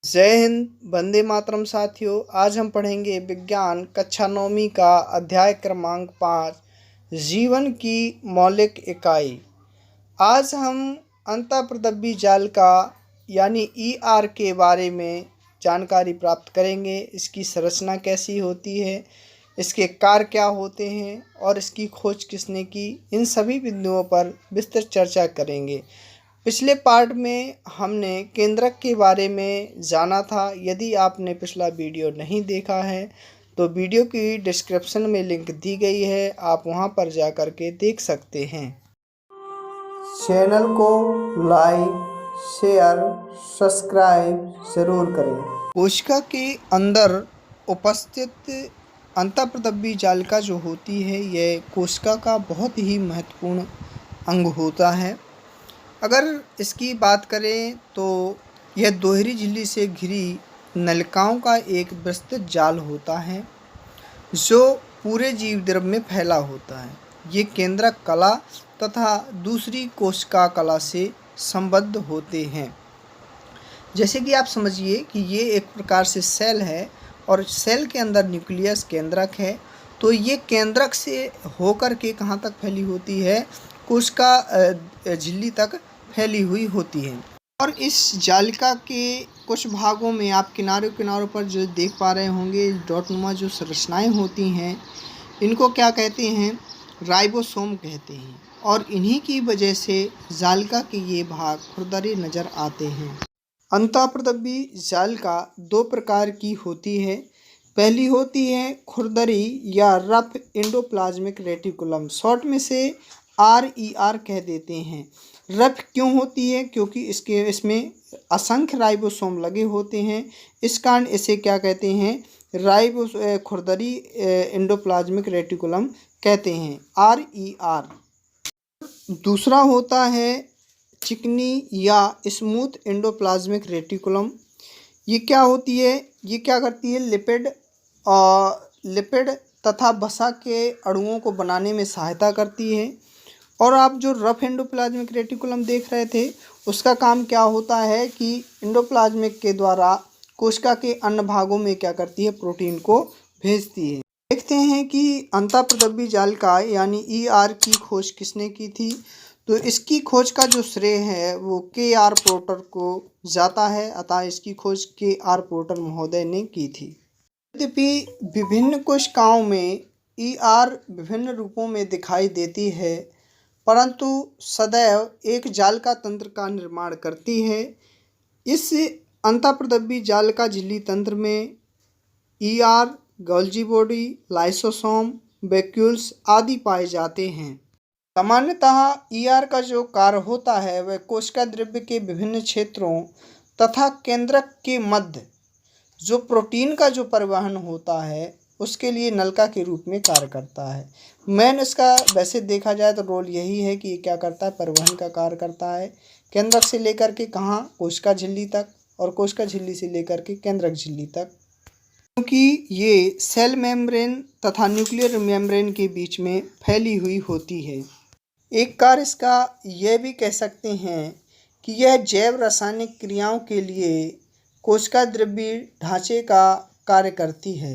जय हिंद, वंदे मातरम साथियों। आज हम पढ़ेंगे विज्ञान कक्षा 9वीं का अध्याय क्रमांक 5 जीवन की मौलिक इकाई। आज हम अंतःप्रदब्बी जाल का यानी ईआर के बारे में जानकारी प्राप्त करेंगे। इसकी संरचना कैसी होती है, इसके कार्य क्या होते हैं और इसकी खोज किसने की, इन सभी बिंदुओं पर विस्तृत चर्चा करेंगे। पिछले पार्ट में हमने केंद्रक के बारे में जाना था। यदि आपने पिछला वीडियो नहीं देखा है तो वीडियो की डिस्क्रिप्शन में लिंक दी गई है, आप वहां पर जा कर के देख सकते हैं। चैनल को लाइक, शेयर, सब्सक्राइब जरूर करें। कोशिका के अंदर उपस्थित अंतःप्रदब्बी जालिका जो होती है, यह कोशिका का बहुत ही महत्वपूर्ण अंग होता है। अगर इसकी बात करें तो यह दोहरी झिल्ली से घिरी नलिकाओं का एक विस्तृत जाल होता है जो पूरे जीव द्रव्य में फैला होता है। ये केंद्रक कला तथा दूसरी कोशिका कला से संबद्ध होते हैं। जैसे कि आप समझिए कि ये एक प्रकार से सेल है और सेल के अंदर न्यूक्लियस केंद्रक है। तो ये केंद्रक से होकर के कहाँ तक फैली होती है, कोशिका झिल्ली तक फैली हुई होती है। और इस जालिका के कुछ भागों में आप किनारों पर जो देख पा रहे होंगे, डॉटनुमा जो संरचनाएं होती हैं, इनको क्या कहते हैं, राइबोसोम कहते हैं। और इन्हीं की वजह से जालिका के ये भाग खुरदरे नज़र आते हैं। अंतःप्रदब्बी जालिका दो प्रकार की होती है। पहली होती है खुरदरी या रफ एंडोप्लाज्मिक रेटिकुलम, शॉर्ट में से RER कह देते हैं। रफ क्यों होती है? क्योंकि इसमें असंख्य राइबोसोम लगे होते हैं। इस कारण इसे क्या कहते हैं, खुरदरी एंडोप्लाज्मिक रेटिकुलम कहते हैं, RER। दूसरा होता है चिकनी या स्मूथ एंडोप्लाज्मिक रेटिकुलम। ये क्या होती है, ये क्या करती है, लिपिड तथा वसा के अणुओं को बनाने में सहायता करती है। और आप जो रफ एंडोप्लाज्मिक रेटिकुलम देख रहे थे, उसका काम क्या होता है कि एंडोप्लाज्मिक के द्वारा कोशिका के अन्य भागों में क्या करती है, प्रोटीन को भेजती है। देखते हैं कि अंतःप्रदब्बी जालिका यानी ER की खोज किसने की थी। तो इसकी खोज का जो श्रेय है वो KR पोर्टर को जाता है, अतः इसकी खोज KR पोर्टर महोदय ने की थी। यद्यपि विभिन्न कोशिकाओं में ER विभिन्न रूपों में दिखाई देती है, परंतु सदैव एक जालिका तंत्र का निर्माण करती है। इस अंतःप्रदब्बी जालिका झिल्ली तंत्र में ER, Golgi body, lysosome, vacuoles आदि पाए जाते हैं। सामान्यतः ER का जो कार्य होता है वह कोशिका द्रव्य के विभिन्न क्षेत्रों तथा केंद्रक के मध्य जो प्रोटीन का जो परिवहन होता है उसके लिए नलका के रूप में कार्य करता है। मेन इसका वैसे देखा जाए तो रोल यही है कि ये क्या करता है, परिवहन का कार्य करता है, केंद्रक से लेकर के कहाँ, कोशिका झिल्ली तक, और कोशिका झिल्ली से लेकर के केंद्रक झिल्ली तक, क्योंकि ये सेल मेम्ब्रेन तथा न्यूक्लियर मेम्ब्रेन के बीच में फैली हुई होती है। एक कार्य इसका यह भी कह सकते हैं कि यह जैव रासायनिक क्रियाओं के लिए कोशिका द्रव्य ढांचे का कार्य करती है।